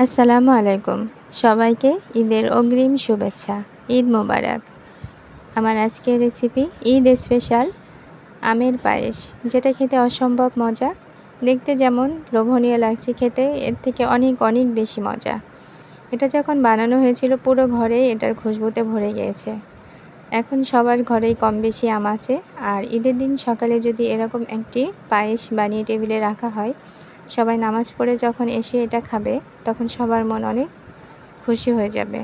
আসসালামু আলাইকুম। সবাইকে ঈদের অগ্রিম শুভেচ্ছা। ঈদ মোবারক। আমার আজকের রেসিপি ঈদ স্পেশাল আমের পায়েস, যেটা খেতে অসম্ভব মজা। দেখতে যেমন লোভনীয় লাগছে, খেতে এর থেকে অনেক অনেক বেশি মজা। এটা যখন বানানো হয়েছিল পুরো ঘরে এটার খুশবুতে ভরে গিয়েছে। এখন সবার ঘরেই কম বেশি আম আছে, আর ঈদের দিন সকালে যদি এরকম একটি পায়েস বানিয়ে টেবিলে রাখা হয়, সবাই নামাজ পড়ে যখন এসে এটা খাবে তখন সবার মন অনেক খুশি হয়ে যাবে।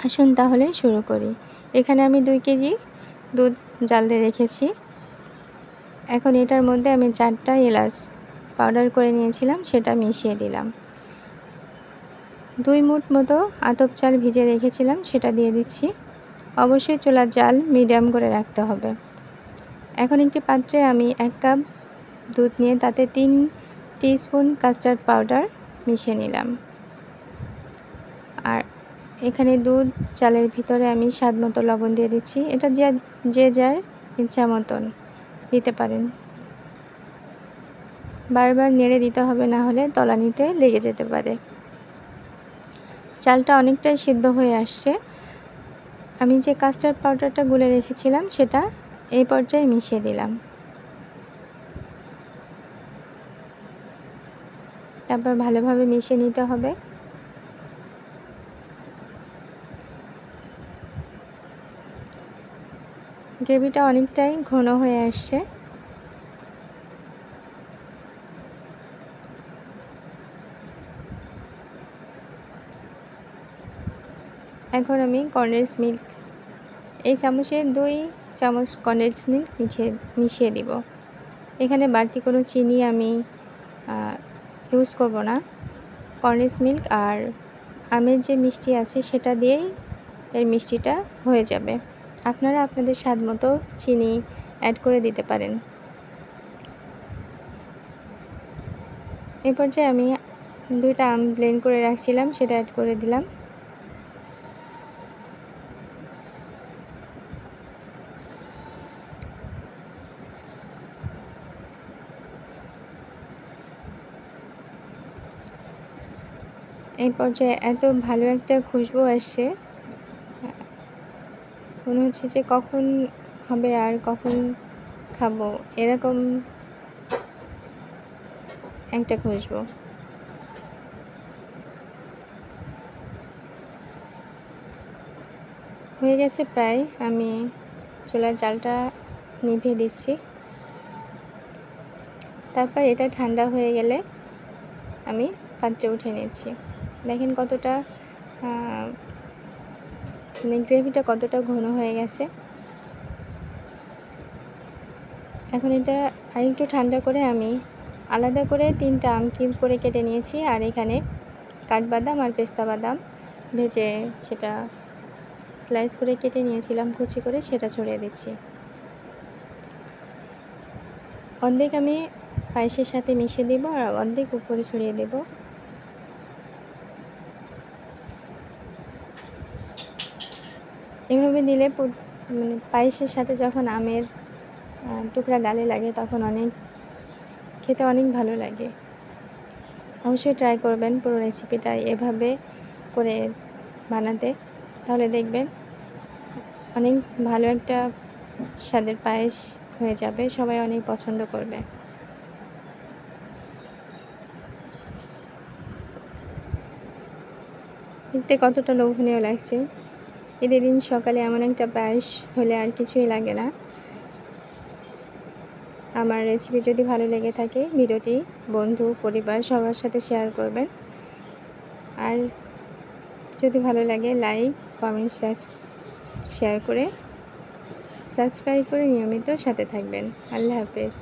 আসুন তাহলে শুরু করি। এখানে আমি 2 কেজি দুধ জাল দিয়ে রেখেছি। এখন এটার মধ্যে আমি 4টা এলাচ পাউডার করে নিয়েছিলাম, সেটা মিশিয়ে দিলাম। 2 মুঠ মতো আতপ চাল ভিজে রেখেছিলাম, সেটা দিয়ে দিচ্ছি। অবশ্যই চুলার জাল মিডিয়াম করে রাখতে হবে। এখন একটি পাত্রে আমি 1 কাপ দুধ নিয়ে তাতে 3 টিস্পুন কাস্টার্ড পাউডার মিশিয়ে নিলাম। আর এখানে দুধ চালের ভিতরে আমি স্বাদ মতো লবণ দিয়ে দিচ্ছি। এটা যে যার ইচ্ছা মতন দিতে পারেন। বারবার নেড়ে দিতে হবে, না হলে তলানিতে লেগে যেতে পারে। চালটা অনেকটাই সিদ্ধ হয়ে আসছে। আমি যে কাস্টার্ড পাউডারটা গুলে রেখেছিলাম সেটা এই পর্যায়ে মিশিয়ে দিলাম। তারপর ভালোভাবে মিশিয়ে নিতে হবে। গ্রেভিটা অনেকটাই ঘন হয়ে আসছে। এখন আমি কনডেন্স মিল্ক, এই চামচের 2 চামচ কনডেন্স মিল্ক মিশিয়ে দিব। এখানে বাড়তি কোনো চিনি আমি ইউজ করব না। কনডেন্স মিল্ক আর আমের যে মিষ্টি আছে সেটা দিয়েই এর মিষ্টিটা হয়ে যাবে। আপনারা আপনাদের স্বাদ মতো চিনি অ্যাড করে দিতে পারেন। এই পর্যায়ে আমি 2টা আম ব্লেন্ড করে রাখছিলাম, সেটা অ্যাড করে দিলাম। এই পর্যায়ে এত ভালো একটা খুশবু আসছে, মনে হচ্ছে যে কখন হবে আর কখন খাবো, এরকম একটা খুশবু। হয়ে গেছে প্রায়। আমি চুলার জালটা নিভিয়ে দিচ্ছি। তারপর এটা ঠান্ডা হয়ে গেলে আমি পাত্রে উঠে নিচ্ছি। দেখেন কতটা মানে গ্রেভিটা কতটা ঘন হয়ে গেছে। এখন এটা আরেকটু ঠান্ডা করে আমি আলাদা করে 3টা আম কিউব করে কেটে নিয়েছি, আর এখানে কাঠবাদাম আর পেস্তা বাদাম ভেজে সেটা স্লাইস করে কেটে নিয়েছিলাম কুচি করে, সেটা ছড়িয়ে দিচ্ছি। অর্ধেক আমি পায়েসের সাথে মিশিয়ে দেব আর অর্ধেক উপরে ছড়িয়ে দেব। এভাবে দিলে মানে পায়েসের সাথে যখন আমের টুকরা গালে লাগে তখন খেতে অনেক ভালো লাগে। অবশ্যই ট্রাই করবেন পুরো রেসিপিটা এভাবে করে বানাতে, তাহলে দেখবেন অনেক ভালো একটা স্বাদের পায়েস হয়ে যাবে, সবাই অনেক পছন্দ করবে। দেখতে কতটা লোভনীয় লাগছে। ঈদের দিন সকালে এমন একটা পায়েস হলে আর কিছুই লাগে না। আমার রেসিপি যদি ভালো লেগে থাকে ভিডিওটি বন্ধু পরিবার সবার সাথে শেয়ার করবেন, আর যদি ভালো লাগে লাইক কমেন্ট শেয়ার করে সাবস্ক্রাইব করে নিয়মিত সাথে থাকবেন। আল্লাহ হাফেজ।